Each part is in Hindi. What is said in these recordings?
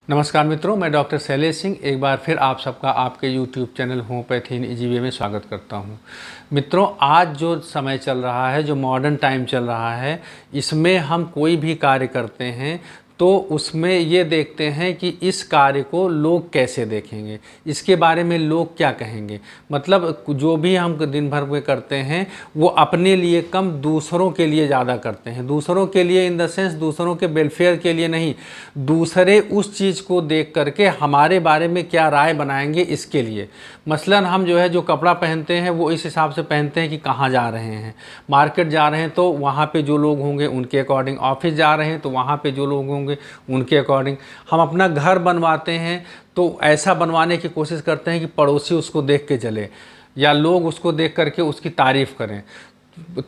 नमस्कार मित्रों, मैं डॉक्टर शैलेश सिंह एक बार फिर आप सबका आपके YouTube channel homeopathy in easy way में स्वागत करता हूं। मित्रों, आज जो समय चल रहा है, जो मॉडर्न टाइम चल रहा है, इसमें हम कोई भी कार्य करते हैं तो उसमें ये देखते हैं कि इस कार्य को लोग कैसे देखेंगे, इसके बारे में लोग क्या कहेंगे। मतलब जो भी हम दिन भर में करते हैं वो अपने लिए कम दूसरों के लिए ज़्यादा करते हैं। दूसरों के लिए इन द सेंस दूसरों के वेलफेयर के लिए नहीं, दूसरे उस चीज़ को देख करके हमारे बारे में क्या राय बनाएंगे इसके लिए। मसलन हम जो है जो कपड़ा पहनते हैं वो इस हिसाब से पहनते हैं कि कहाँ जा रहे हैं। मार्केट जा रहे हैं तो वहाँ पे जो लोग होंगे उनके अकॉर्डिंग, ऑफिस जा रहे हैं तो वहाँ पे जो लोग होंगे उनके अकॉर्डिंग। हम अपना घर बनवाते हैं तो ऐसा बनवाने की कोशिश करते हैं कि पड़ोसी उसको देख के चले या लोग उसको देख करके उसकी तारीफ़ करें।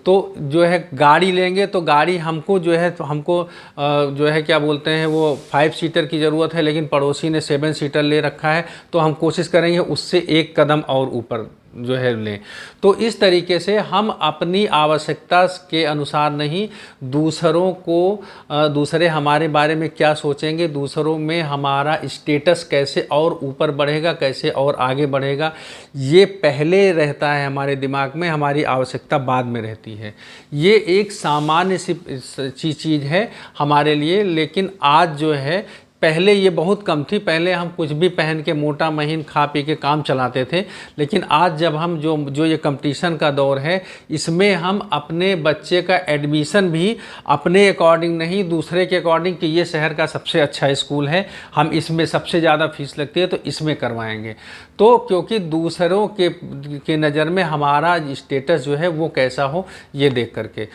तो जो है गाड़ी लेंगे तो गाड़ी हमको जो है तो हमको जो है क्या बोलते हैं वो 5 सीटर की ज़रूरत है, लेकिन पड़ोसी ने 7 सीटर ले रखा है तो हम कोशिश करेंगे उससे एक कदम और ऊपर जो है लें। तो इस तरीके से हम अपनी आवश्यकता के अनुसार नहीं, दूसरों को दूसरे हमारे बारे में क्या सोचेंगे, दूसरों में हमारा स्टेटस कैसे और ऊपर बढ़ेगा, कैसे और आगे बढ़ेगा, ये पहले रहता है हमारे दिमाग में, हमारी आवश्यकता बाद में रहती है। ये एक सामान्य सी चीज़ है हमारे लिए, लेकिन आज जो है पहले ये बहुत कम थी। पहले हम कुछ भी पहन के मोटा महीन खा पी के काम चलाते थे, लेकिन आज जब हम जो ये कंपटीशन का दौर है, इसमें हम अपने बच्चे का एडमिशन भी अपने अकॉर्डिंग नहीं, दूसरे के अकॉर्डिंग कि ये शहर का सबसे अच्छा स्कूल है, हम इसमें सबसे ज़्यादा फीस लगती है तो इसमें करवाएंगे। तो क्योंकि दूसरों के नज़र में हमारा स्टेटस जो है वो कैसा हो ये देख करके,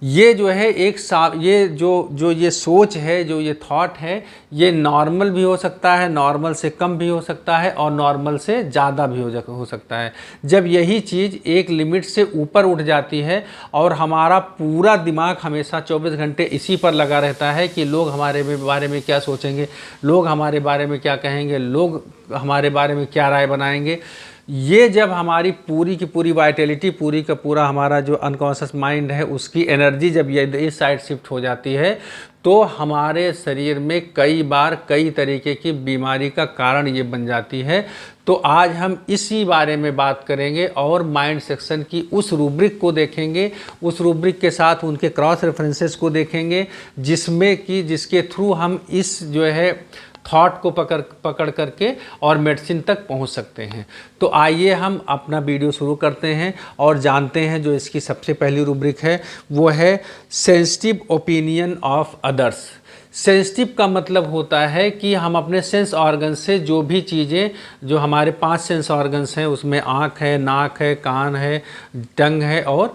ये जो है ये जो ये सोच है, जो ये थॉट है, ये नॉर्मल भी हो सकता है, नॉर्मल से कम भी हो सकता है और नॉर्मल से ज़्यादा भी हो सकता है। जब यही चीज़ एक लिमिट से ऊपर उठ जाती है और हमारा पूरा दिमाग हमेशा 24 घंटे इसी पर लगा रहता है कि लोग हमारे बारे में क्या सोचेंगे, लोग हमारे बारे में क्या कहेंगे, लोग हमारे बारे में क्या राय बनाएंगे, ये जब हमारी पूरी की पूरी वाइटलिटी, पूरी का पूरा हमारा जो अनकॉन्शियस माइंड है उसकी एनर्जी जब ये इस साइड शिफ्ट हो जाती है तो हमारे शरीर में कई बार कई तरीके की बीमारी का कारण ये बन जाती है। तो आज हम इसी बारे में बात करेंगे और माइंड सेक्शन की उस रूब्रिक को देखेंगे, उस रूब्रिक के साथ उनके क्रॉस रेफरेंसेस को देखेंगे, जिसके थ्रू हम इस जो है थॉट को पकड़ करके और मेडिसिन तक पहुंच सकते हैं। तो आइए हम अपना वीडियो शुरू करते हैं और जानते हैं जो इसकी सबसे पहली रूब्रिक है वो है sensitive opinion of others. Sensitive का मतलब होता है कि हम अपने सेंस ऑर्गन से जो भी चीज़ें, जो हमारे 5 सेंस ऑर्गन्स हैं उसमें आँख है, नाक है, कान है, टंग है और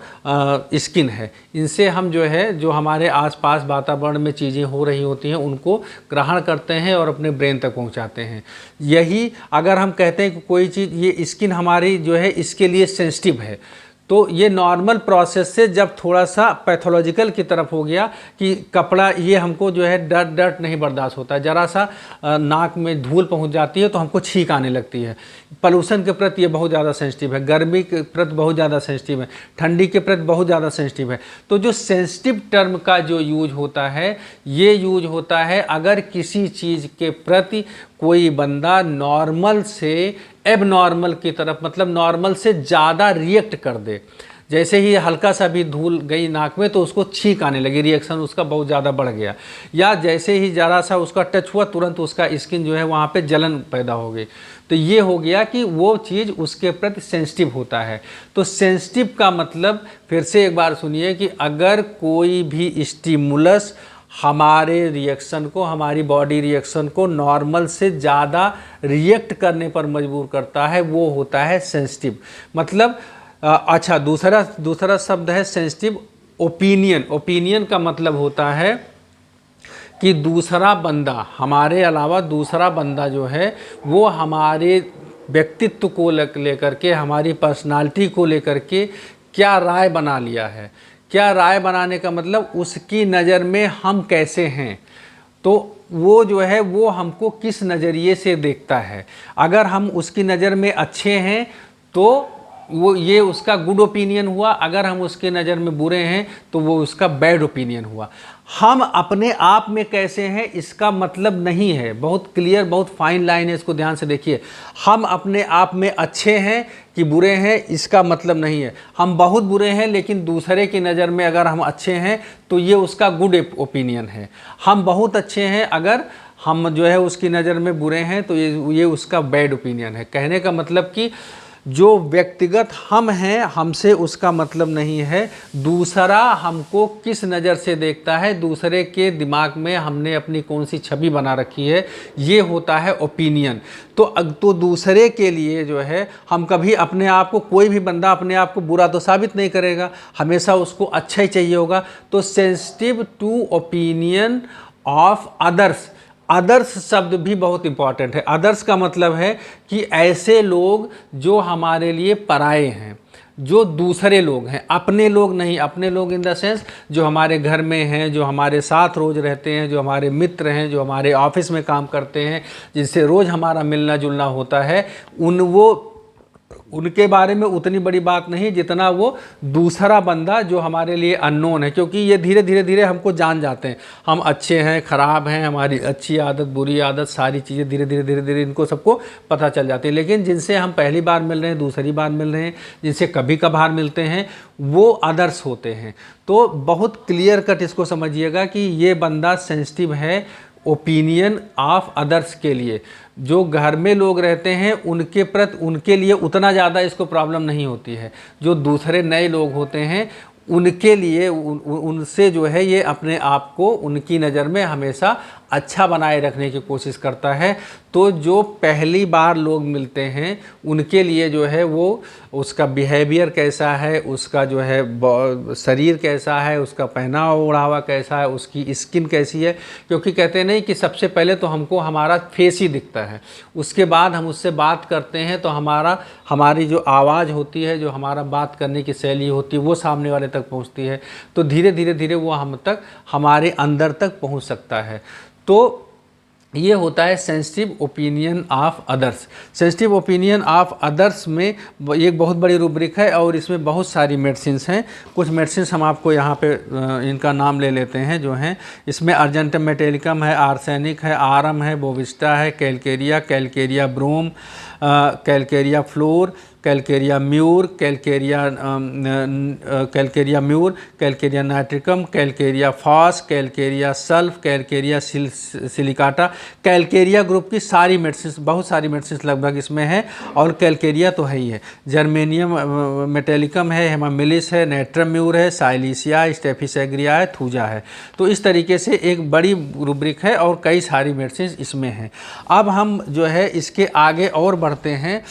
स्किन है, इनसे हम जो है जो हमारे आसपास वातावरण में चीज़ें हो रही होती हैं उनको ग्रहण करते हैं और अपने ब्रेन तक पहुंचाते हैं। यही अगर हम कहते हैं कि कोई चीज़, ये स्किन हमारी जो है इसके लिए सेंसिटिव है, तो ये नॉर्मल प्रोसेस से जब थोड़ा सा पैथोलॉजिकल की तरफ हो गया कि कपड़ा, ये हमको जो है डर्ट नहीं बर्दाश्त होता है, ज़रा सा नाक में धूल पहुंच जाती है तो हमको छींक आने लगती है। पॉल्यूशन के प्रति ये बहुत ज़्यादा सेंसिटिव है, गर्मी के प्रति बहुत ज़्यादा सेंसिटिव है, ठंडी के प्रति बहुत ज़्यादा सेंसिटिव है। तो जो सेंसिटिव टर्म का जो यूज होता है, ये यूज होता है अगर किसी चीज़ के प्रति कोई बंदा नॉर्मल से एबनॉर्मल की तरफ, मतलब नॉर्मल से ज़्यादा रिएक्ट कर दे। जैसे ही हल्का सा भी धूल गई नाक में तो उसको छींक आने लगी, रिएक्शन उसका बहुत ज़्यादा बढ़ गया, या जैसे ही ज़रा सा उसका टच हुआ तुरंत उसका स्किन जो है वहाँ पे जलन पैदा हो गई। तो ये हो गया कि वो चीज़ उसके प्रति सेंसिटिव होता है। तो सेंसिटिव का मतलब, फिर से एक बार सुनिए, कि अगर कोई भी स्टिमुलस हमारे रिएक्शन को, हमारी बॉडी रिएक्शन को नॉर्मल से ज़्यादा रिएक्ट करने पर मजबूर करता है, वो होता है सेंसिटिव। मतलब अच्छा, दूसरा शब्द है सेंसिटिव ओपिनियन। ओपिनियन का मतलब होता है कि दूसरा बंदा, हमारे अलावा दूसरा बंदा जो है वो हमारे व्यक्तित्व को लेकर के, हमारी पर्सनालिटी को लेकर के क्या राय बना लिया है। क्या राय बनाने का मतलब उसकी नज़र में हम कैसे हैं, तो वो जो है वो हमको किस नज़रिए से देखता है। अगर हम उसकी नज़र में अच्छे हैं तो वो ये उसका गुड ओपिनियन हुआ, अगर हम उसके नज़र में बुरे हैं तो वो उसका बैड ओपिनियन हुआ। हम अपने आप में कैसे हैं इसका मतलब नहीं है, बहुत क्लियर, बहुत फाइन लाइन है, इसको ध्यान से देखिए। हम अपने आप में अच्छे हैं कि बुरे हैं इसका मतलब नहीं है। हम बहुत बुरे हैं लेकिन दूसरे की नज़र में अगर हम अच्छे हैं तो ये उसका गुड ओपिनियन है। हम बहुत अच्छे हैं अगर हम जो है उसकी नज़र में बुरे हैं तो ये उसका बैड ओपिनियन है। कहने का मतलब कि जो व्यक्तिगत हम हैं हमसे उसका मतलब नहीं है, दूसरा हमको किस नज़र से देखता है, दूसरे के दिमाग में हमने अपनी कौन सी छवि बना रखी है, ये होता है ओपिनियन। तो दूसरे के लिए जो है हम कभी अपने आप को, कोई भी बंदा अपने आप को बुरा तो साबित नहीं करेगा, हमेशा उसको अच्छा ही चाहिए होगा। तो sensitive to opinion of others, others शब्द भी बहुत इंपॉर्टेंट है। अदर्स का मतलब है कि ऐसे लोग जो हमारे लिए पराए हैं, जो दूसरे लोग हैं, अपने लोग नहीं। अपने लोग इन द सेंस जो हमारे घर में हैं, जो हमारे साथ रोज़ रहते हैं, जो हमारे मित्र हैं, जो हमारे ऑफिस में काम करते हैं, जिनसे रोज़ हमारा मिलना जुलना होता है, उनके बारे में उतनी बड़ी बात नहीं जितना वो दूसरा बंदा जो हमारे लिए अननोन है। क्योंकि ये धीरे धीरे हमको जान जाते हैं, हम अच्छे हैं, ख़राब हैं, हमारी अच्छी आदत, बुरी आदत, सारी चीज़ें धीरे धीरे इनको सबको पता चल जाती है। लेकिन जिनसे हम पहली बार मिल रहे हैं, दूसरी बार मिल रहे हैं, जिनसे कभी कभार मिलते हैं, वो अदर्स होते हैं। तो बहुत क्लियर कट इसको समझिएगा कि ये बंदा सेंसिटिव है ओपिनियन ऑफ अदर्स के लिए। जो घर में लोग रहते हैं उनके प्रति, उनके लिए उतना ज़्यादा इसको प्रॉब्लम नहीं होती है। जो दूसरे नए लोग होते हैं उनके लिए उनसे जो है ये अपने आप को उनकी नज़र में हमेशा अच्छा बनाए रखने की कोशिश करता है। तो जो पहली बार लोग मिलते हैं उनके लिए जो है वो उसका बिहेवियर कैसा है, उसका जो है शरीर कैसा है, उसका पहनावा ओढ़ावा कैसा है, उसकी स्किन कैसी है। क्योंकि कहते नहीं कि सबसे पहले तो हमको हमारा फेस ही दिखता है, उसके बाद हम उससे बात करते हैं तो हमारी जो आवाज़ होती है, जो हमारा बात करने की शैली होती है, वो सामने वाले तक पहुंचती है। तो धीरे धीरे वो हम तक, हमारे अंदर तक पहुंच सकता है। तो ये होता है sensitive opinion of others. Sensitive opinion of others में एक बहुत बड़ी रूब्रिक है और इसमें बहुत सारी मेडिसिन्स हैं। कुछ मेडिसिन्स हम आपको यहाँ पे इनका नाम ले लेते हैं जो हैं। इसमें अर्जेंटम मेटेलिकम है, आर्सेनिक है, आरम है, बोविस्टा है, calcarea brom, calcarea fluor, calcarea mur, calcarea nitricum, calcarea phos, calcarea sulph, calcarea silicata. Calcarea group की सारी मेडिसिन, बहुत सारी मेडिसिन लगभग इसमें है। और कैलकेरिया तो है ही है। जर्मेनियम मेटेलिकम है, हेमामिलिस है, नेट्रम म्यूर है, साइलिसिया, स्टेफिसेग्रिया है, थूजा है। तो इस तरीके से एक बड़ी रूब्रिक है और कई सारी मेडिसिन इसमें हैं। अब हम जो है इसके आगे और बढ़ते हैं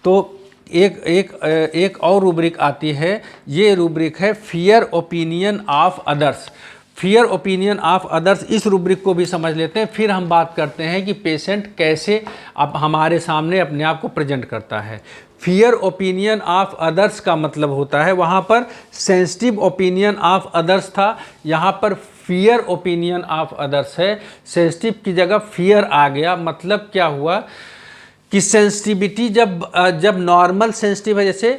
तो एक और रूब्रिक आती है। ये रूब्रिक है fear opinion of others. Fear opinion of others, इस रूब्रिक को भी समझ लेते हैं, फिर हम बात करते हैं कि पेशेंट कैसे अब हमारे सामने अपने आप को प्रेजेंट करता है। फियर ओपिनियन ऑफ अदर्स का मतलब होता है, वहाँ पर सेंसिटिव ओपिनियन ऑफ अदर्स था, यहाँ पर फियर ओपिनियन ऑफ अदर्स है। सेंसिटिव की जगह फियर आ गया। मतलब क्या हुआ कि सेंसिटिविटी जब नॉर्मल सेंसिटिव है, जैसे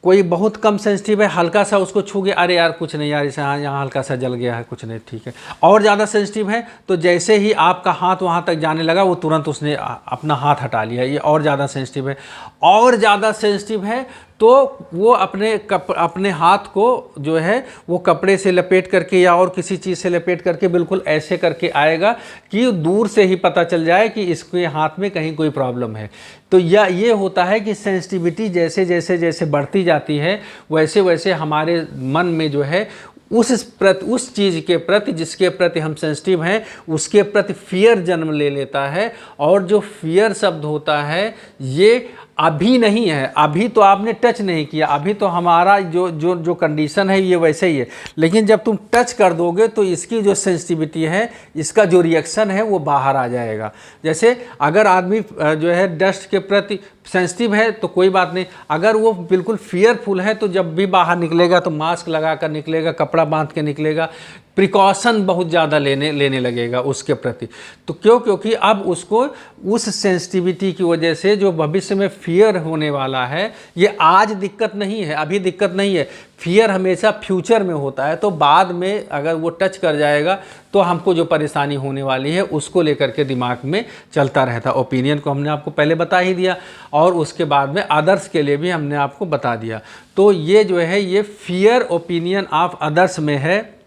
कोई बहुत कम सेंसिटिव है, हल्का सा उसको छू गया, अरे यार कुछ नहीं यार, इसे हाँ यहाँ हल्का सा जल गया है, कुछ नहीं ठीक है। और ज़्यादा सेंसिटिव है तो जैसे ही आपका हाथ वहाँ तक जाने लगा वो तुरंत उसने अपना हाथ हटा लिया, ये और ज़्यादा सेंसिटिव है। और ज़्यादा सेंसिटिव है तो वो अपने हाथ को जो है वो कपड़े से लपेट करके या और किसी चीज़ से लपेट करके बिल्कुल ऐसे करके आएगा कि दूर से ही पता चल जाए कि इसके हाथ में कहीं कोई प्रॉब्लम है। तो ये होता है कि सेंसिटिविटी जैसे बढ़ती जाती है वैसे वैसे हमारे मन में जो है उस चीज़ के प्रति जिसके प्रति हम सेंसिटिव हैं उसके प्रति फियर जन्म ले लेता है। और जो फियर शब्द होता है ये अभी नहीं है, अभी तो आपने टच नहीं किया, अभी तो हमारा जो कंडीशन है ये वैसे ही है। लेकिन जब तुम टच कर दोगे तो इसकी जो सेंसिटिविटी है, इसका जो रिएक्शन है वो बाहर आ जाएगा। जैसे अगर आदमी जो है डस्ट के प्रति सेंसिटिव है तो कोई बात नहीं, अगर वो बिल्कुल फियरफुल है तो जब भी बाहर निकलेगा तो मास्क लगा कर निकलेगा, कपड़ा बांध के निकलेगा, प्रिकॉशन बहुत ज़्यादा लेने लगेगा उसके प्रति। तो क्योंकि अब उसको उस सेंसिटिविटी की वजह से जो भविष्य में फियर होने वाला है, ये आज दिक्कत नहीं है, अभी दिक्कत नहीं है, फियर हमेशा फ्यूचर में होता है। तो बाद में अगर वो टच कर जाएगा तो हमको जो परेशानी होने वाली है उसको लेकर के दिमाग में चलता रहता। ओपिनियन को हमने आपको पहले बता ही दिया और उसके बाद में अदर्स के लिए भी हमने आपको बता दिया। तो ये जो है ये फियर ओपिनियन ऑफ अदर्स में है,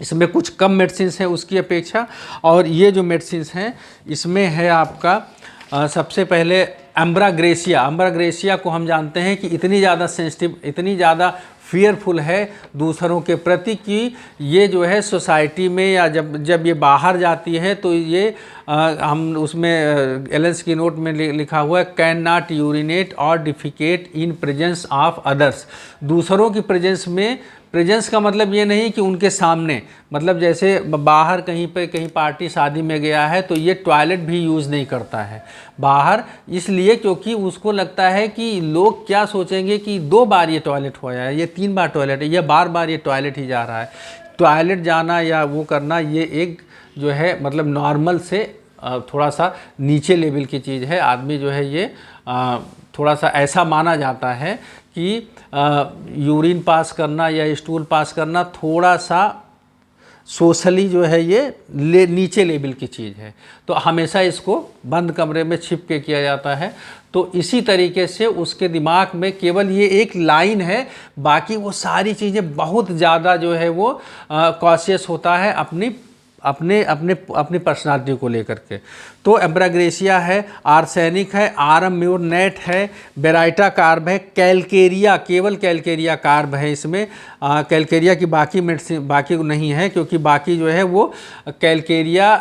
इसमें कुछ कम मेडिसिन्स हैं उसकी अपेक्षा। और ये जो मेडिसिन्स हैं इसमें है आपका सबसे पहले एम्ब्राग्रेसिया। एम्ब्राग्रेसिया को हम जानते हैं कि इतनी ज़्यादा सेंसिटिव, इतनी ज़्यादा फियरफुल है दूसरों के प्रति कि ये जो है सोसाइटी में या जब ये बाहर जाती है तो ये हम उसमें एलन स्किनोट में लिखा हुआ है, कैन नॉट यूरिनेट और defecate in presence of others. दूसरों की प्रेजेंस में, प्रेजेंस का मतलब ये नहीं कि उनके सामने, मतलब जैसे बाहर कहीं पे कहीं पार्टी शादी में गया है तो ये टॉयलेट भी यूज़ नहीं करता है बाहर, इसलिए क्योंकि उसको लगता है कि लोग क्या सोचेंगे कि 2 बार ये टॉयलेट हुआ है, ये 3 बार टॉयलेट है, ये बार बार ये टॉयलेट ही जा रहा है। टॉयलेट जाना या वो करना ये एक जो है मतलब नॉर्मल से थोड़ा सा नीचे लेवल की चीज़ है। आदमी जो है ये थोड़ा सा ऐसा माना जाता है कि यूरिन पास करना या स्टूल पास करना थोड़ा सा सोशली जो है ये नीचे लेवल की चीज़ है, तो हमेशा इसको बंद कमरे में छिप के किया जाता है। तो इसी तरीके से उसके दिमाग में केवल ये एक लाइन है, बाकी वो सारी चीज़ें बहुत ज़्यादा जो है वो कॉशियस होता है अपनी पर्सनालिटी को लेकर के। तो एम्ब्राग्रेसिया है, आर्सेनिक है, आरम म्यूरनेट है, बेराइटा कार्ब है, कैलकेरिया, केवल कैलकेरिया कार्ब है इसमें। कैलकेरिया की बाकी मेडिसिन बाकी नहीं है, क्योंकि बाकी जो है वो कैलकेरिया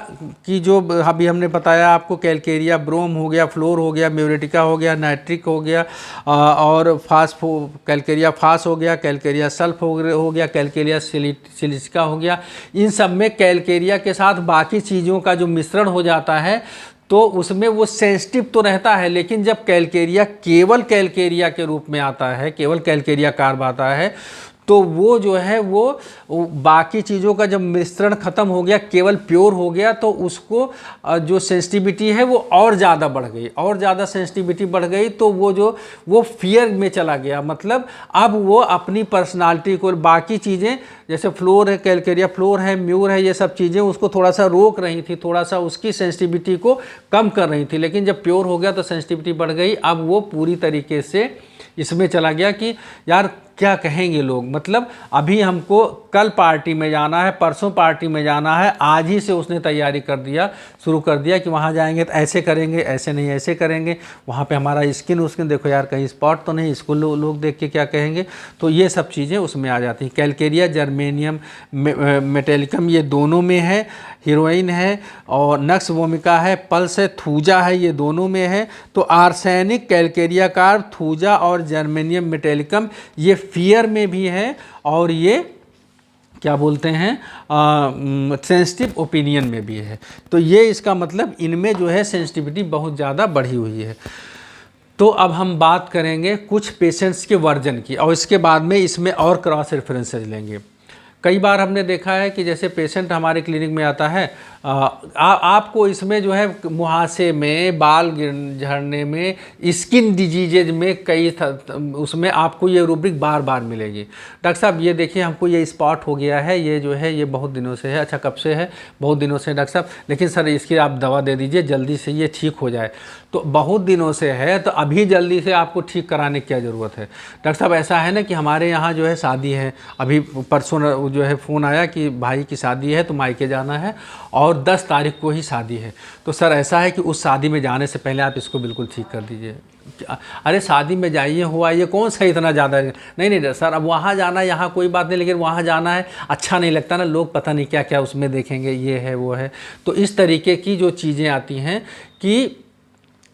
की जो अभी हमने बताया आपको, कैलकेरिया ब्रोम हो गया, फ्लोर हो गया, म्यूरेटिका हो गया, नाइट्रिक हो गया और कैलकेरिया फास हो गया, कैलकेरिया सल्फ हो गया, कैलकेरिया सिलिसिका हो गया। इन सब में कैलकेरिया के साथ बाकी चीज़ों का जो मिश्रण हो जाता है तो उसमें वो सेंसिटिव तो रहता है, लेकिन जब कैलकेरिया केवल कैलकेरिया के रूप में आता है, केवल कैलकेरिया कार्ब आता है, तो वो जो है वो बाकी चीज़ों का जब मिश्रण ख़त्म हो गया, केवल प्योर हो गया, तो उसको जो सेंसिटिविटी है वो और ज़्यादा बढ़ गई, और ज़्यादा सेंसिटिविटी बढ़ गई, तो वो फियर में चला गया। मतलब अब वो अपनी पर्सनालिटी को, बाकी चीज़ें जैसे फ्लोर है, कैलकेरिया फ्लोर है, म्यूर है, ये सब चीज़ें उसको थोड़ा सा रोक रही थी, थोड़ा सा उसकी सेंसिटिविटी को कम कर रही थी। लेकिन जब प्योर हो गया तो सेंसिटिविटी बढ़ गई। अब वो पूरी तरीके से इसमें चला गया कि यार क्या कहेंगे लोग, मतलब अभी हमको कल पार्टी में जाना है, परसों पार्टी में जाना है, आज ही से उसने तैयारी कर दिया, शुरू कर दिया कि वहाँ जाएंगे तो ऐसे करेंगे, ऐसे नहीं ऐसे करेंगे, वहाँ पे हमारा स्किन देखो यार कहीं स्पॉट तो नहीं, इसको लोग देख के क्या कहेंगे। तो ये सब चीज़ें उसमें आ जाती हैं। कैलकेरिया, जर्मेनियम मेटेलिकम ये दोनों में है, हीरोइन है और नक्स वोमिका है, पल्स है, थूजा है, ये दोनों में है। तो आर्सेनिक, कैलकेरिया कार्ब, थूजा और जर्मेनियम मेटेलिकम ये फियर में भी है और ये क्या बोलते हैं सेंसिटिव ओपिनियन में भी है। तो ये इसका मतलब इनमें जो है सेंसिटिविटी बहुत ज़्यादा बढ़ी हुई है। तो अब हम बात करेंगे कुछ पेशेंट्स के वर्जन की और इसके बाद में इसमें और क्रॉस रेफरेंसेज लेंगे। कई बार हमने देखा है कि जैसे पेशेंट हमारे क्लिनिक में आता है, आपको इसमें जो है मुहासे में, बाल झड़ने में, स्किन डिजीजेज में कई उसमें आपको ये रूब्रिक बार बार मिलेगी। डॉक्टर साहब ये देखिए हमको ये स्पॉट हो गया है, ये जो है ये बहुत दिनों से है। अच्छा कब से है? बहुत दिनों से डॉक्टर साहब, लेकिन सर इसकी आप दवा दे दीजिए जल्दी से ये ठीक हो जाए। तो बहुत दिनों से है तो अभी जल्दी से आपको ठीक कराने की क्या ज़रूरत है? डॉक्टर साहब ऐसा है ना कि हमारे यहाँ जो है शादी है, अभी परसों जो है फ़ोन आया कि भाई की शादी है तो मायके जाना है और 10 तारीख को ही शादी है। तो सर ऐसा है कि उस शादी में जाने से पहले आप इसको बिल्कुल ठीक कर दीजिए। अरे शादी में जाइए, हुआ ये कौन सा इतना ज़्यादा? नहीं सर अब वहाँ जाना, यहाँ कोई बात नहीं, लेकिन वहाँ जाना है, अच्छा नहीं लगता ना, लोग पता नहीं क्या क्या उसमें देखेंगे, ये है वो है। तो इस तरीके की जो चीज़ें आती हैं कि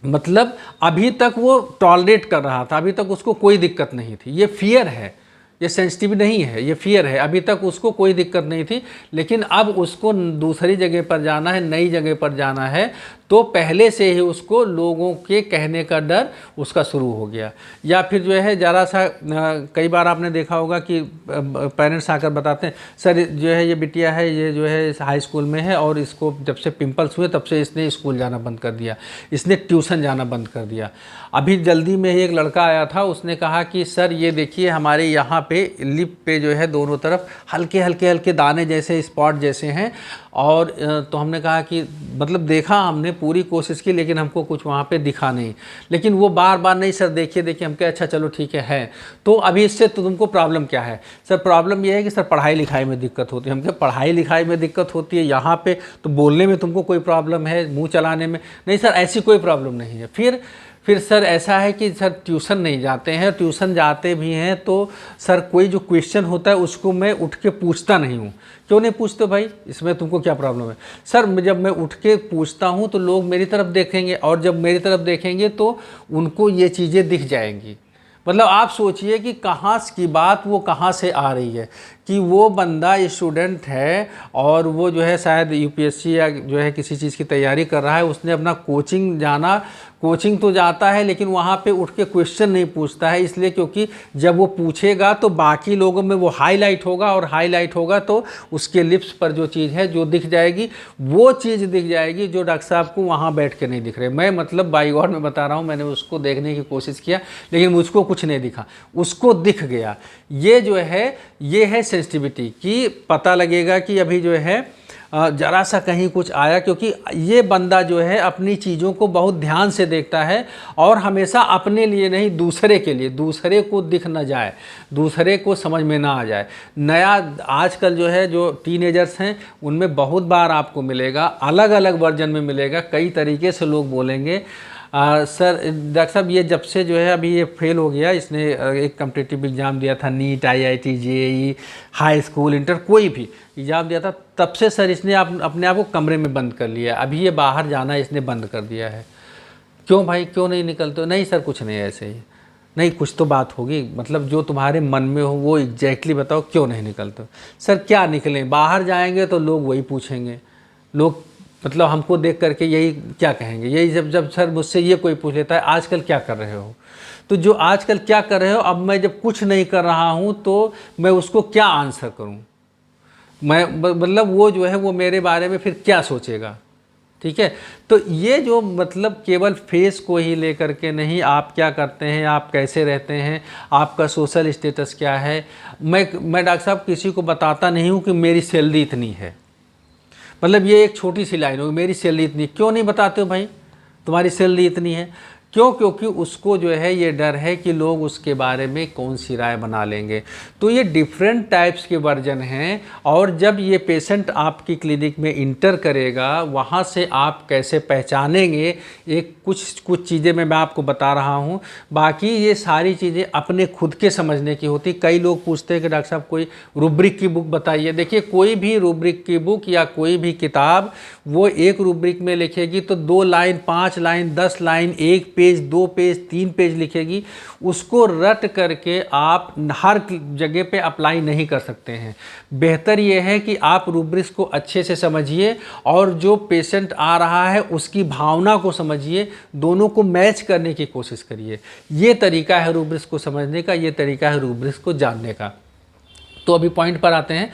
मतलब अभी तक वो टॉलरेट कर रहा था, अभी तक उसको कोई दिक्कत नहीं थी, ये फियर है, ये सेंसिटिव नहीं है, ये फियर है। अभी तक उसको कोई दिक्कत नहीं थी, लेकिन अब उसको दूसरी जगह पर जाना है, नई जगह पर जाना है, तो पहले से ही उसको लोगों के कहने का डर उसका शुरू हो गया। या फिर जो है ज़रा सा कई बार आपने देखा होगा कि पेरेंट्स आकर बताते हैं सर जो है ये बिटिया है ये जो है हाई स्कूल में है और इसको जब से पिंपल्स हुए तब से इसने स्कूल जाना बंद कर दिया, इसने ट्यूशन जाना बंद कर दिया। अभी जल्दी में ही एक लड़का आया था, उसने कहा कि सर ये देखिए हमारे यहाँ पे लिप पे जो है दोनों तरफ हल्के हल्के हल्के दाने जैसे स्पॉट जैसे हैं। और तो हमने कहा कि मतलब देखा, हमने पूरी कोशिश की लेकिन हमको कुछ वहाँ पे दिखा नहीं। लेकिन वो बार बार नहीं सर देखिए देखिए, हम कहे अच्छा चलो ठीक है। तो अभी इससे तो तुमको प्रॉब्लम क्या है? सर प्रॉब्लम ये है कि सर पढ़ाई लिखाई में दिक्कत होती है। हम कहे पढ़ाई लिखाई में दिक्कत होती है, यहाँ पे तो बोलने में तुमको कोई प्रॉब्लम है, मुँह चलाने में? नहीं सर ऐसी कोई प्रॉब्लम नहीं है। फिर सर ऐसा है कि सर ट्यूशन नहीं जाते हैं, ट्यूशन जाते भी हैं तो सर कोई जो क्वेश्चन होता है उसको मैं उठ के पूछता नहीं हूँ। क्यों नहीं पूछते भाई, इसमें तुमको क्या प्रॉब्लम है? सर जब मैं उठ के पूछता हूँ तो लोग मेरी तरफ देखेंगे और जब मेरी तरफ देखेंगे तो उनको ये चीज़ें दिख जाएंगी। मतलब आप सोचिए कि कहाँ की बात वो कहाँ से आ रही है कि वो बंदा स्टूडेंट है और वो जो है शायद यूपीएससी या जो है किसी चीज़ की तैयारी कर रहा है, उसने अपना कोचिंग तो जाता है लेकिन वहाँ पे उठ के क्वेश्चन नहीं पूछता है। इसलिए क्योंकि जब वो पूछेगा तो बाकी लोगों में वो हाईलाइट होगा और हाईलाइट होगा तो उसके लिप्स पर जो चीज़ है जो दिख जाएगी वो चीज़ दिख जाएगी जो डॉक्टर साहब को वहाँ बैठ के नहीं दिख रहे। मैं मतलब बाई गॉड में बता रहा हूँ, मैंने उसको देखने की कोशिश किया लेकिन मुझको कुछ नहीं दिखा, उसको दिख गया। ये जो है ये है सेंसिटिविटी कि पता लगेगा कि अभी जो है ज़रा सा कहीं कुछ आया, क्योंकि ये बंदा जो है अपनी चीज़ों को बहुत ध्यान से देखता है और हमेशा अपने लिए नहीं दूसरे के लिए, दूसरे को दिख न जाए, दूसरे को समझ में ना आ जाए। नया आजकल जो है जो टीनेजर्स हैं उनमें बहुत बार आपको मिलेगा, अलग अलग वर्जन में मिलेगा, कई तरीके से लोग बोलेंगे सर डॉक्टर साहब ये जब से जो है अभी ये फेल हो गया, इसने एक कॉम्पिटिटिव एग्ज़ाम दिया था, NEET, IIT, JEE, high school, inter, कोई भी एग्ज़ाम दिया था, तब से सर इसने अपने आप को कमरे में बंद कर लिया, अभी ये बाहर जाना इसने बंद कर दिया है। क्यों भाई, क्यों नहीं निकलते? नहीं सर कुछ नहीं, ऐसे ही नहीं, कुछ तो बात होगी, मतलब जो तुम्हारे मन में हो वो एग्जैक्टली बताओ क्यों नहीं निकलते? सर क्या निकलें, बाहर जाएंगे तो लोग वही पूछेंगे, लोग मतलब हमको देख करके यही क्या कहेंगे, यही जब सर मुझसे ये कोई पूछ लेता है आजकल क्या कर रहे हो, तो जो आजकल क्या कर रहे हो, अब मैं जब कुछ नहीं कर रहा हूँ तो मैं उसको क्या आंसर करूँ? मैं मतलब वो जो है वो मेरे बारे में फिर क्या सोचेगा? ठीक है, तो ये जो मतलब केवल फेस को ही लेकर के नहीं, आप क्या करते हैं, आप कैसे रहते हैं, आपका सोशल स्टेटस क्या है। मैं डॉक्टर साहब किसी को बताता नहीं हूँ कि मेरी सैलरी इतनी है, मतलब ये एक छोटी सी लाइन होगी, मेरी सैलरी इतनी। क्यों नहीं बताते हो भाई तुम्हारी सैलरी इतनी है? क्यों? क्योंकि उसको जो है ये डर है कि लोग उसके बारे में कौन सी राय बना लेंगे। तो ये डिफरेंट टाइप्स के वर्जन हैं, और जब ये पेशेंट आपकी क्लिनिक में इंटर करेगा वहाँ से आप कैसे पहचानेंगे, एक कुछ चीज़ें मैं आपको बता रहा हूँ, बाकी ये सारी चीज़ें अपने खुद के समझने की होती। कई लोग पूछते हैं कि डॉक्टर साहब कोई रूब्रिक की बुक बताइए। देखिए कोई भी रूब्रिक की बुक या कोई भी किताब वो एक रूब्रिक में लिखेगी तो 2 line, 5 line, 10 line, 1 page, 2 page, 3 page लिखेगी, उसको रट करके आप हर जगह पे अप्लाई नहीं कर सकते हैं। बेहतर ये है कि आप रूब्रिक्स को अच्छे से समझिए और जो पेशेंट आ रहा है उसकी भावना को समझिए, दोनों को मैच करने की कोशिश करिए। ये तरीका है रूब्रिक्स को समझने का, ये तरीका है रूब्रिक्स को जानने का। तो अभी पॉइंट पर आते हैं।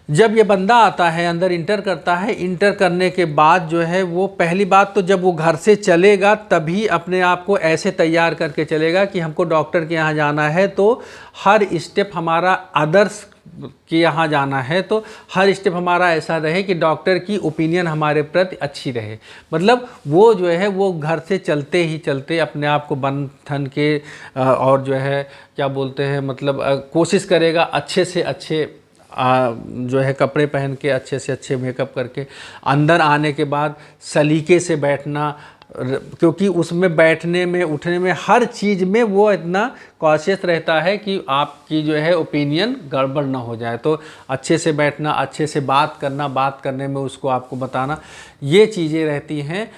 जब ये बंदा आता है अंदर इंटर करता है, इंटर करने के बाद जो है वो पहली बात तो जब वो घर से चलेगा तभी अपने आप को ऐसे तैयार करके चलेगा कि हमको डॉक्टर के यहाँ जाना है, तो हर स्टेप हमारा आदर्श के यहाँ जाना है तो हर स्टेप हमारा ऐसा रहे कि डॉक्टर की ओपिनियन हमारे प्रति अच्छी रहे। मतलब वो जो है वो घर से चलते ही चलते अपने आप को बन ठन के और जो है क्या बोलते हैं मतलब कोशिश करेगा अच्छे से अच्छे जो है कपड़े पहन के, अच्छे से अच्छे मेकअप करके अंदर आने के बाद सलीके से बैठना, क्योंकि उसमें बैठने में, उठने में, हर चीज़ में वो इतना कॉशियस रहता है कि आपकी जो है ओपिनियन गड़बड़ ना हो जाए। तो अच्छे से बैठना, अच्छे से बात करना, बात करने में उसको आपको बताना, ये चीज़ें रहती हैं।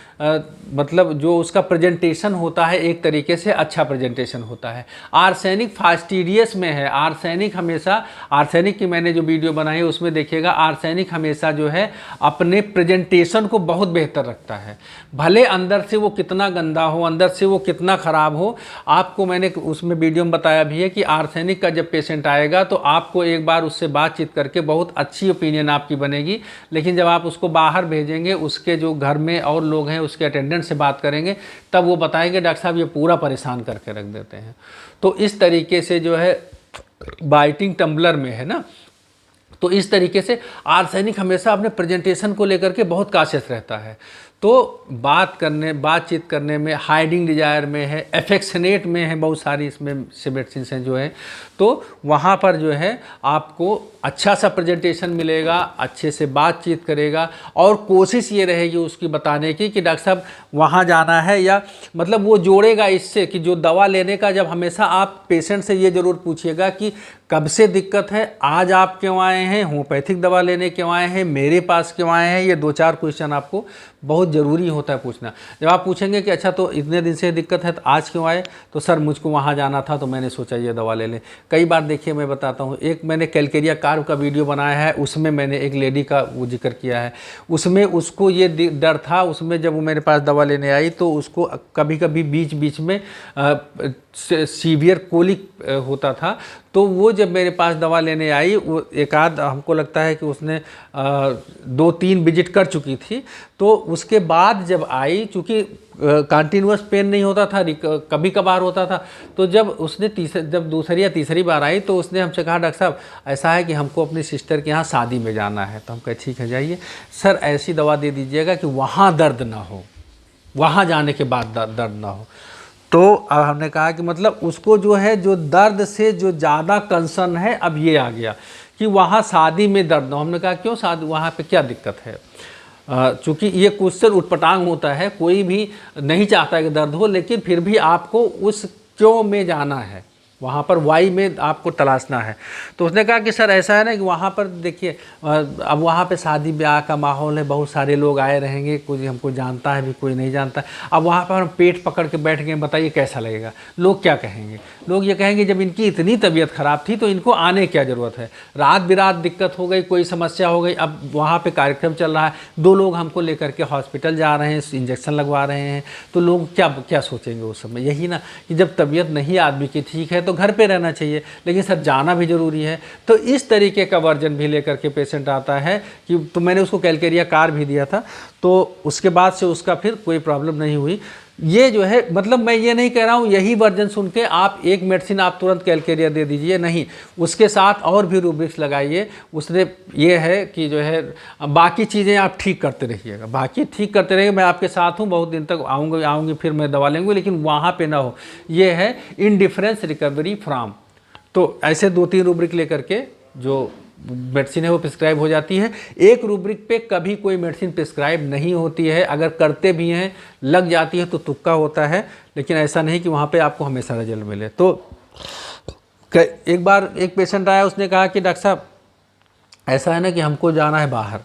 मतलब जो उसका प्रेजेंटेशन होता है एक तरीके से अच्छा प्रेजेंटेशन होता है। आर्सेनिक फास्टिडियस में है। आर्सेनिक हमेशा, आर्सेनिक की मैंने जो वीडियो बनाई है उसमें देखिएगा, आर्सेनिक हमेशा जो है अपने प्रेजेंटेशन को बहुत बेहतर रखता है। भले अंदर से वो कितना गंदा हो, अंदर से वो कितना ख़राब हो, आपको मैंने उसमें वीडियो में बताया भी है कि आर्सेनिक का जब पेशेंट आएगा तो आपको एक बार उससे बातचीत करके बहुत अच्छी ओपिनियन आपकी बनेगी। लेकिन जब आप उसको बाहर भेजेंगे, उसके जो घर में और लोग हैं उसके अटेंडेंट से बात करेंगे, तब वो बताएंगे डॉक्टर साहब ये पूरा परेशान करके रख देते हैं। तो इस तरीके से जो है बाइटिंग टम्बलर में है ना, तो इस तरीके से आर्सेनिक हमेशा अपने प्रेजेंटेशन को लेकर के बहुत काशियस रहता है। तो बातचीत करने में, हाइडिंग डिजायर में है, एफेक्शनेट में है, बहुत सारी इसमें से मेडिसिन हैं जो है। तो वहाँ पर जो है आपको अच्छा सा प्रेजेंटेशन मिलेगा, अच्छे से बातचीत करेगा, और कोशिश ये रहेगी उसकी बताने की कि डॉक्टर साहब वहाँ जाना है, या मतलब वो जोड़ेगा इससे कि जो दवा लेने का, जब हमेशा आप पेशेंट से ये ज़रूर पूछिएगा कि कब से दिक्कत है, आज आप क्यों आए हैं, होम्योपैथिक दवा लेने क्यों आए हैं, मेरे पास क्यों आए हैं। ये 2-4 क्वेश्चन आपको बहुत ज़रूरी होता है पूछना। जब आप पूछेंगे कि अच्छा तो इतने दिन से दिक्कत है तो आज क्यों आए, तो सर मुझको वहाँ जाना था तो मैंने सोचा ये दवा ले लें। कई बार देखिए मैं बताता हूँ, एक मैंने कैलकेरिया कार्ब का वीडियो बनाया है, उसमें मैंने एक लेडी का वो जिक्र किया है। उसमें उसको ये डर था, उसमें जब वो मेरे पास दवा लेने आई तो उसको कभी कभी बीच बीच में सीवियर कोलिक होता था। तो वो जब मेरे पास दवा लेने आई, वो एक आध हमको लगता है कि उसने 2-3 विजिट कर चुकी थी। तो उसके बाद जब आई, चूँकि कंटिन्यूअस पेन नहीं होता था, कभी कभार होता था, तो जब उसने जब दूसरी या तीसरी बार आई तो उसने हमसे कहा डॉक्टर साहब ऐसा है कि हमको अपनी सिस्टर के यहाँ शादी में जाना है। तो हम कहे ठीक है जाइए, सर ऐसी दवा दे दीजिएगा कि वहाँ दर्द ना हो, वहाँ जाने के बाद दर्द ना हो। तो अब हमने कहा कि मतलब उसको जो है, जो दर्द से जो ज़्यादा कंसर्न है अब ये आ गया कि वहाँ शादी में दर्द ना हो। हमने कहा क्यों, शादी वहाँ पे क्या दिक्कत है। चूँकि ये क्वेश्चन उटपटांग होता है, कोई भी नहीं चाहता कि दर्द हो, लेकिन फिर भी आपको उस क्यों में जाना है, वहाँ पर वाई में आपको तलाशना है। तो उसने कहा कि सर ऐसा है ना कि वहाँ पर देखिए अब वहाँ पे शादी ब्याह का माहौल है, बहुत सारे लोग आए रहेंगे, कोई हमको जानता है भी, कोई नहीं जानता है। अब वहाँ पर हम पेट पकड़ के बैठ गए, बताइए कैसा लगेगा, लोग क्या कहेंगे। लोग ये कहेंगे जब इनकी इतनी तबीयत ख़राब थी तो इनको आने क्या ज़रूरत है, रात बिरात दिक्कत हो गई, कोई समस्या हो गई, अब वहाँ पर कार्यक्रम चल रहा है, 2 लोग हमको लेकर के हॉस्पिटल जा रहे हैं, इंजेक्शन लगवा रहे हैं, तो लोग क्या सोचेंगे उस समय। यही ना कि जब तबीयत नहीं आदमी की ठीक है तो घर पे रहना चाहिए, लेकिन सर जाना भी ज़रूरी है। तो इस तरीके का वर्जन भी लेकर के पेशेंट आता है कि तो मैंने उसको कैलकेरिया कार भी दिया था, तो उसके बाद से उसका फिर कोई प्रॉब्लम नहीं हुई। ये जो है, मतलब मैं ये नहीं कह रहा हूँ यही वर्जन सुन के आप एक मेडिसिन आप तुरंत कैलकेरिया दे दीजिए, नहीं, उसके साथ और भी रूब्रिक्स लगाइए। उसने ये है कि जो है बाकी चीज़ें आप ठीक करते रहिएगा, बाकी ठीक करते रहिए, मैं आपके साथ हूँ, बहुत दिन तक आऊँगी फिर मैं दवा लेंगे, लेकिन वहाँ पे ना हो। ये है इनडिफरेंस रिकवरी फ्रॉम। तो ऐसे 2-3 रूब्रिक लेकर के जो मेडिसिन है वो प्रिस्क्राइब हो जाती है। एक रूब्रिक पे कभी कोई मेडिसिन प्रिस्क्राइब नहीं होती है, अगर करते भी हैं लग जाती है तो तुक्का होता है, लेकिन ऐसा नहीं कि वहाँ पे आपको हमेशा रिजल्ट मिले। तो एक बार एक पेशेंट आया, उसने कहा कि डॉक्टर साहब ऐसा है ना कि हमको जाना है बाहर,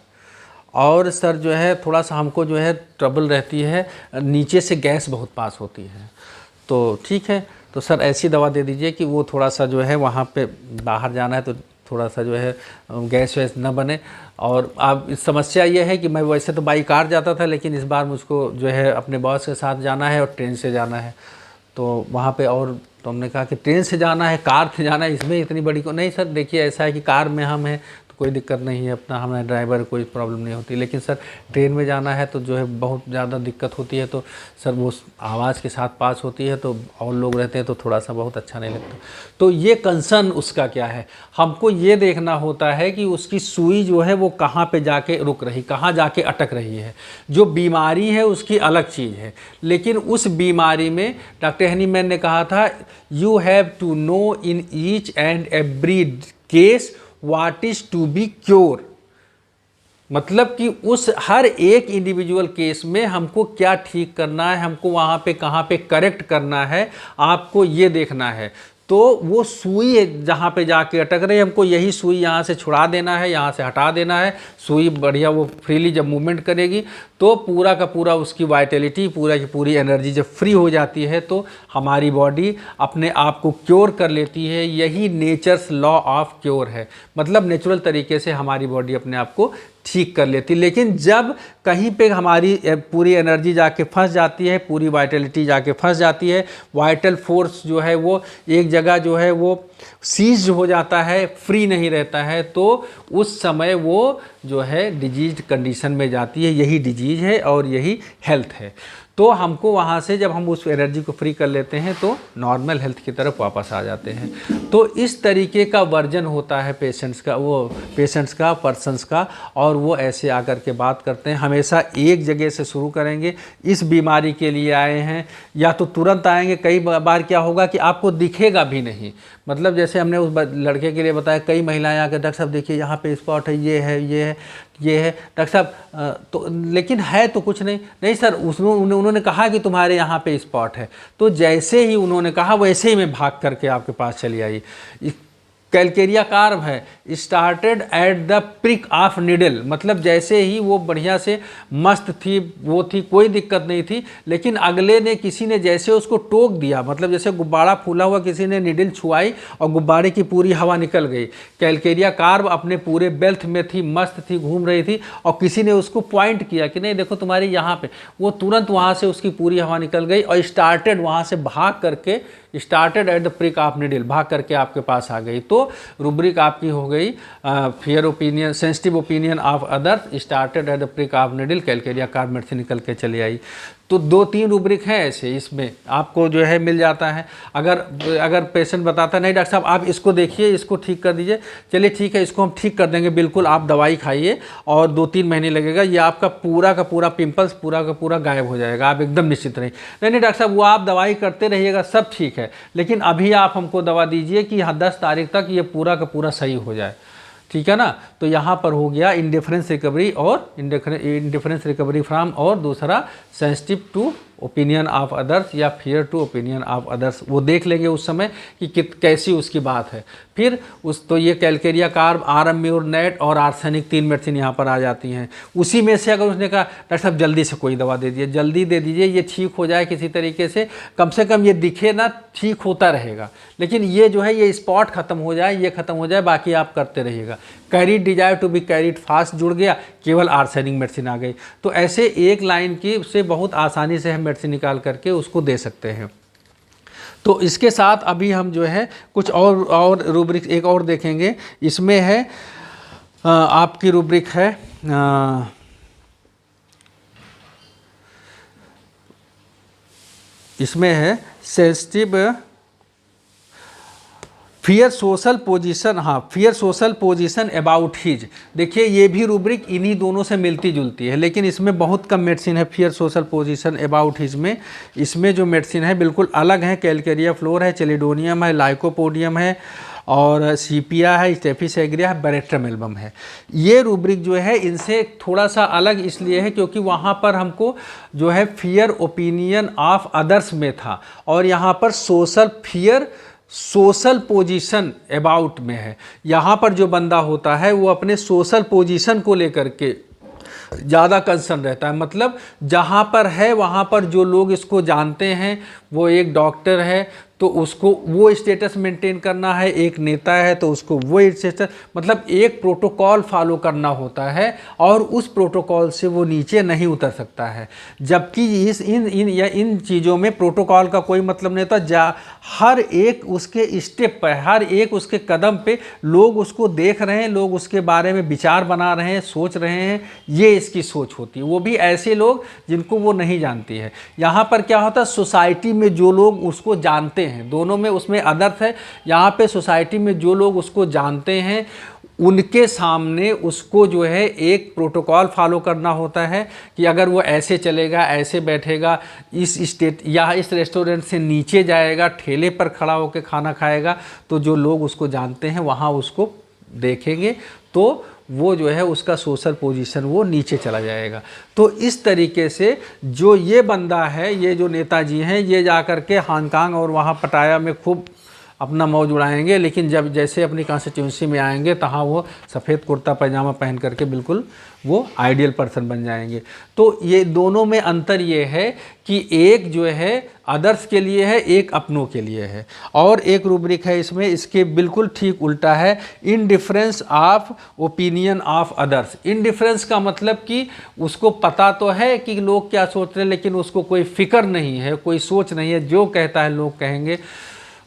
और सर जो है थोड़ा सा हमको जो है ट्रबल रहती है, नीचे से गैस बहुत पास होती है। तो ठीक है, तो सर ऐसी दवा दे दीजिए कि वो थोड़ा सा जो है वहाँ पे बाहर जाना है तो थोड़ा सा जो है गैस वैस न बने। और अब समस्या ये है कि मैं वैसे तो बाई कार जाता था, लेकिन इस बार मुझको जो है अपने बॉस के साथ जाना है और ट्रेन से जाना है, तो वहाँ पे और तो हमने कहा कि ट्रेन से जाना है, कार से जाना है, इसमें इतनी बड़ी को नहीं। सर देखिए ऐसा है कि कार में हम हैं तो कोई दिक्कत नहीं है, अपना हमें ड्राइवर कोई प्रॉब्लम नहीं होती, लेकिन सर ट्रेन में जाना है तो जो है बहुत ज़्यादा दिक्कत होती है। तो सर वो आवाज़ के साथ पास होती है तो और लोग रहते हैं तो थोड़ा सा बहुत अच्छा नहीं लगता। तो ये कंसर्न उसका क्या है, हमको ये देखना होता है कि उसकी सुई जो है वो कहाँ पे जाके रुक रही, कहाँ जाके अटक रही है। जो बीमारी है उसकी अलग चीज़ है, लेकिन उस बीमारी में डॉक्टर हनीमैन ने कहा था you have to know in each and every case what is to be cure. मतलब कि उस हर एक इंडिविजुअल केस में हमको क्या ठीक करना है, हमको वहाँ पे कहाँ पे करेक्ट करना है, आपको ये देखना है। तो वो सुई जहाँ पे जाके अटक रही है, हमको यही सुई यहाँ से छुड़ा देना है, यहाँ से हटा देना है। सुई बढ़िया वो फ्रीली जब मूवमेंट करेगी तो पूरा का पूरा उसकी वाइटलिटी, पूरा की पूरी एनर्जी जब फ्री हो जाती है तो हमारी बॉडी अपने आप को क्योर कर लेती है। यही नेचर्स लॉ ऑफ क्योर है, मतलब नेचुरल तरीके से हमारी बॉडी अपने आप को ठीक कर लेती। लेकिन जब कहीं पे हमारी पूरी एनर्जी जाके फंस जाती है, पूरी वाइटलिटी जाके फंस जाती है, वाइटल फोर्स जो है वो एक जगह जो है वो सीज हो जाता है, फ्री नहीं रहता है, तो उस समय वो जो है डिजीज कंडीशन में जाती है। यही डिजीज है और यही हेल्थ है। तो हमको वहाँ से जब हम उस एनर्जी को फ्री कर लेते हैं तो नॉर्मल हेल्थ की तरफ वापस आ जाते हैं। तो इस तरीके का वर्जन होता है पेशेंट्स का, पर्सन्स का, और वो ऐसे आकर के बात करते हैं। हमेशा एक जगह से शुरू करेंगे, इस बीमारी के लिए आए हैं, या तो तुरंत आएंगे। कई बार क्या होगा कि आपको दिखेगा भी नहीं, मतलब जैसे हमने उस लड़के के लिए बताया, कई महिलाएं आकर डॉक्टर साहब देखिए यहाँ पे स्पॉट है, ये है, ये है, ये है डॉक्टर साहब, तो लेकिन है तो कुछ नहीं सर, उन्होंने कहा कि तुम्हारे यहाँ पे स्पॉट है। तो जैसे ही उन्होंने कहा वैसे ही मैं भाग करके आपके पास चली आई। कैलकेरिया कार्व है, started at the prick of needle, मतलब जैसे ही वो बढ़िया से मस्त थी, वो थी, कोई दिक्कत नहीं थी, लेकिन अगले ने किसी ने जैसे उसको टोक दिया, मतलब जैसे गुब्बारा फूला हुआ, किसी ने निडल छुआई और गुब्बारे की पूरी हवा निकल गई। कैलकेरिया कार्व अपने पूरे बेल्ट में थी, मस्त थी, घूम रही थी, और किसी ने उसको पॉइंट किया कि नहीं देखो तुम्हारे यहाँ पे, वो तुरंत वहाँ से उसकी पूरी हवा निकल गई और स्टार्टेड वहाँ से भाग करके, started at the prick of needle, भाग करके आपके पास आ गई। तो रुब्रिक आपकी हो गई fear opinion, sensitive opinion of others, started at the prick of needle, Calcarea curve made से निकल के चली आई। तो 2-3 रूब्रिक हैं ऐसे, इसमें आपको जो है मिल जाता है। अगर पेशेंट बताता नहीं डॉक्टर साहब आप इसको देखिए, इसको ठीक कर दीजिए, चलिए ठीक है इसको हम ठीक कर देंगे, बिल्कुल आप दवाई खाइए और 2-3 महीने लगेगा, ये आपका पूरा का पूरा पिंपल्स पूरा का पूरा गायब हो जाएगा, आप एकदम निश्चित रहिए। नहीं डॉक्टर साहब वो आप दवाई करते रहिएगा, सब ठीक है, लेकिन अभी आप हमको दवा दीजिए कि 10 तारीख तक ये पूरा का पूरा सही हो जाए, ठीक है ना। तो यहाँ पर हो गया इंडिफरेंस रिकवरी और इंडिफरेंस रिकवरी फ्रॉम, और दूसरा sensitive to opinion of others या fear to opinion of others, वो देख लेंगे उस समय कि कैसी उसकी बात है। फिर तो ये कैलकेरिया कार्व, आरम्यूरनेट और आर्सेनिक 3 मेडिसिन यहाँ पर आ जाती हैं। उसी में से अगर उसने कहा डॉक्टर साहब जल्दी से कोई दवा दे दीजिए, जल्दी दे दीजिए, ये ठीक हो जाए किसी तरीके से कम ये दिखे ना, ठीक होता रहेगा, लेकिन ये जो है ये स्पॉट खत्म हो जाए, ये खत्म हो जाए, बाकी आप करते रहिएगा। Carried desire to be carried fast जुड़ गया, केवल आर्सेनिक मेडिसिन आ गई। तो ऐसे एक लाइन की से बहुत आसानी से हम मेडिसिन निकाल करके उसको दे सकते हैं। तो इसके साथ अभी हम जो है कुछ और रूब्रिक एक और देखेंगे। इसमें है आपकी रूब्रिक है इसमें है सेंसिटिव फियर सोशल पोजीशन, हाँ fear social position about his. देखिए ये भी रूब्रिक इन्हीं दोनों से मिलती जुलती है, लेकिन इसमें बहुत कम मेडिसिन है fear social position about his में। इसमें जो मेडिसिन है बिल्कुल अलग है, कैलकेरिया फ्लोर है, चेलिडोनियम है, लाइकोपोडियम है, और सीपिया है, स्टेफिस एग्रिया है, बैरेट्रम एल्बम है। ये रूब्रिक जो है इनसे थोड़ा सा अलग इसलिए है क्योंकि वहाँ पर हमको जो है फियर ओपिनियन ऑफ अदर्स में था, और यहाँ पर social fear social position about में है। यहाँ पर जो बंदा होता है वो अपने सोशल पोजीशन को लेकर के ज़्यादा कंसर्न रहता है, मतलब जहाँ पर है वहाँ पर जो लोग इसको जानते हैं, वो एक डॉक्टर है तो उसको वो स्टेटस मेंटेन करना है, एक नेता है तो उसको वो स्टेटस, मतलब एक प्रोटोकॉल फॉलो करना होता है और उस प्रोटोकॉल से वो नीचे नहीं उतर सकता है। जबकि इन चीज़ों में प्रोटोकॉल का कोई मतलब नहीं होता। हर एक उसके स्टेप पर, हर एक उसके कदम पे लोग उसको देख रहे हैं, लोग उसके बारे में विचार बना रहे हैं, सोच रहे हैं, ये इसकी सोच होती है। वो भी ऐसे लोग जिनको वो नहीं जानती है। यहाँ पर क्या होता है, सोसाइटी में जो लोग उसको जानते हैं, दोनों में उसमें अदर्थ है। यहाँ पे सोसाइटी में जो लोग उसको जानते हैं उनके सामने उसको जो है एक प्रोटोकॉल फॉलो करना होता है कि अगर वो ऐसे चलेगा, ऐसे बैठेगा, इस स्टेट या इस रेस्टोरेंट से नीचे जाएगा, ठेले पर खड़ा होकर खाना खाएगा, तो जो लोग उसको जानते हैं वहाँ उसको देखेंगे तो वो जो है उसका सोशल पोजीशन वो नीचे चला जाएगा। तो इस तरीके से जो ये बंदा है, ये जो नेताजी हैं, ये जा कर के हांगकांग और वहाँ पटाया में खूब अपना मौज उड़ाएंगे, लेकिन जब जैसे अपनी कॉन्स्टिट्यूंसी में आएंगे तहाँ वो सफ़ेद कुर्ता पैजामा पहन करके बिल्कुल वो आइडियल पर्सन बन जाएंगे। तो ये दोनों में अंतर ये है कि एक जो है अदर्स के लिए है, एक अपनों के लिए है। और एक रूब्रिक है इसमें, इसके बिल्कुल ठीक उल्टा है, indifference of opinion of others. Indifference का मतलब कि उसको पता तो है कि लोग क्या सोच रहे हैं, लेकिन उसको कोई फिक्र नहीं है, कोई सोच नहीं है, जो कहता है लोग कहेंगे,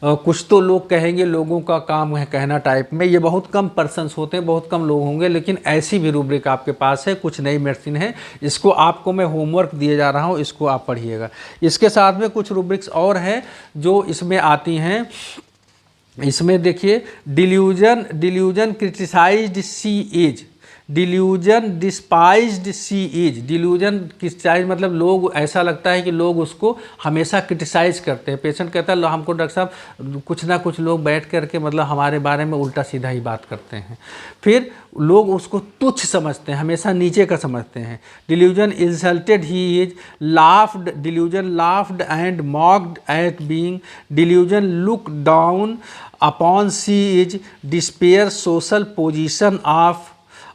कुछ तो लोग कहेंगे, लोगों का काम है कहना टाइप में। ये बहुत कम पर्सन्स होते हैं, बहुत कम लोग होंगे, लेकिन ऐसी भी रूब्रिक आपके पास है। कुछ नई मेडिसिन है, इसको आपको मैं होमवर्क दिए जा रहा हूँ, इसको आप पढ़िएगा। इसके साथ में कुछ रूब्रिक्स और हैं जो इसमें आती हैं। इसमें देखिए, delusion criticised she is, delusion despised she is. Delusion criticise मतलब लोग, ऐसा लगता है कि लोग उसको हमेशा क्रिटिसाइज करते हैं। पेशेंट कहता है हमको डॉक्टर साहब कुछ ना कुछ लोग बैठ करके मतलब हमारे बारे में उल्टा सीधा ही बात करते हैं। फिर लोग उसको तुच्छ समझते हैं, हमेशा नीचे का समझते हैं। Delusion insulted he is, laughed, delusion laughed and mocked at being, delusion look down upon she is, despair social position of,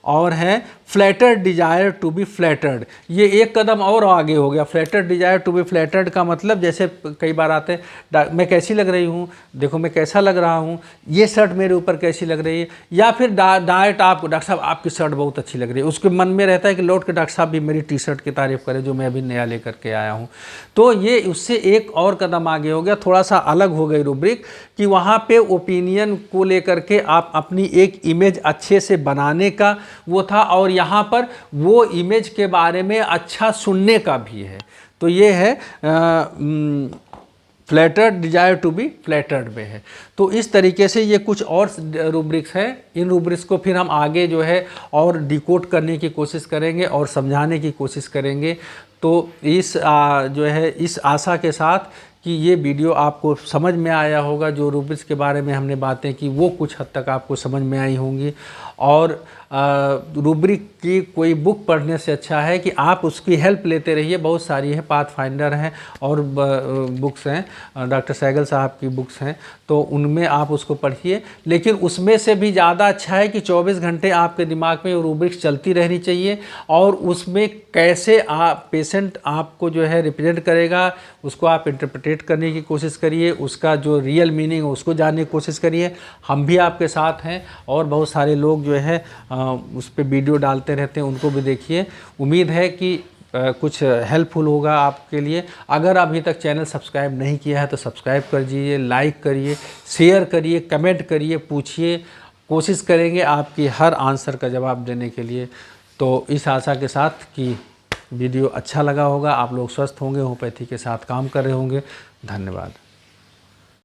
और है flattered desire to be flattered. ये एक कदम और आगे हो गया। Flattered desire to be flattered का मतलब, जैसे कई बार आते हैं, मैं कैसी लग रही हूँ, देखो मैं कैसा लग रहा हूँ, ये शर्ट मेरे ऊपर कैसी लग रही है, या फिर डायरेक्ट आपको, डॉक्टर साहब आपकी शर्ट बहुत अच्छी लग रही है। उसके मन में रहता है कि लौट के डॉक्टर साहब भी मेरी टी शर्ट की तारीफ़ करें जो मैं अभी नया लेकर के आया हूँ। तो ये उससे एक और कदम आगे हो गया, थोड़ा सा अलग हो गई रूब्रिक, कि वहाँ पे ओपिनियन को लेकर के आप अपनी एक इमेज अच्छे से बनाने का वो था, और यहाँ पर वो इमेज के बारे में अच्छा सुनने का भी है। तो ये है flattered desire to be flattered में है। तो इस तरीके से ये कुछ और रूब्रिक्स हैं। इन रूब्रिक्स को फिर हम आगे जो है और डिकोड करने की कोशिश करेंगे और समझाने की कोशिश करेंगे। तो इस जो है इस आशा के साथ कि ये वीडियो आपको समझ में आया होगा, जो रूब्रिक्स के बारे में हमने बातें की वो कुछ हद तक आपको समझ में आई होंगी। और रूब्रिक की कोई बुक पढ़ने से अच्छा है कि आप उसकी हेल्प लेते रहिए। बहुत सारी है, पाथफाइंडर हैं और बुक्स हैं, डॉक्टर सहगल साहब की बुक्स हैं, तो उनमें आप उसको पढ़िए। लेकिन उसमें से भी ज़्यादा अच्छा है कि 24 घंटे आपके दिमाग में रूब्रिक्स चलती रहनी चाहिए, और उसमें कैसे आप पेशेंट आपको जो है रिप्रेजेंट करेगा उसको आप इंटरप्रेट करने की कोशिश करिए, उसका जो रियल मीनिंग है उसको जानने की कोशिश करिए। हम भी आपके साथ हैं, और बहुत सारे लोग जो है उस पर वीडियो डालते रहते हैं, उनको भी देखिए। उम्मीद है कि कुछ हेल्पफुल होगा आपके लिए। अगर अभी तक चैनल सब्सक्राइब नहीं किया है तो सब्सक्राइब कर दीजिए, लाइक करिए, शेयर करिए, कमेंट करिए, पूछिए, कोशिश करेंगे आपकी हर आंसर का जवाब देने के लिए। तो इस आशा के साथ कि वीडियो अच्छा लगा होगा, आप लोग स्वस्थ होंगे, होम्योपैथी के साथ काम कर रहे होंगे। धन्यवाद।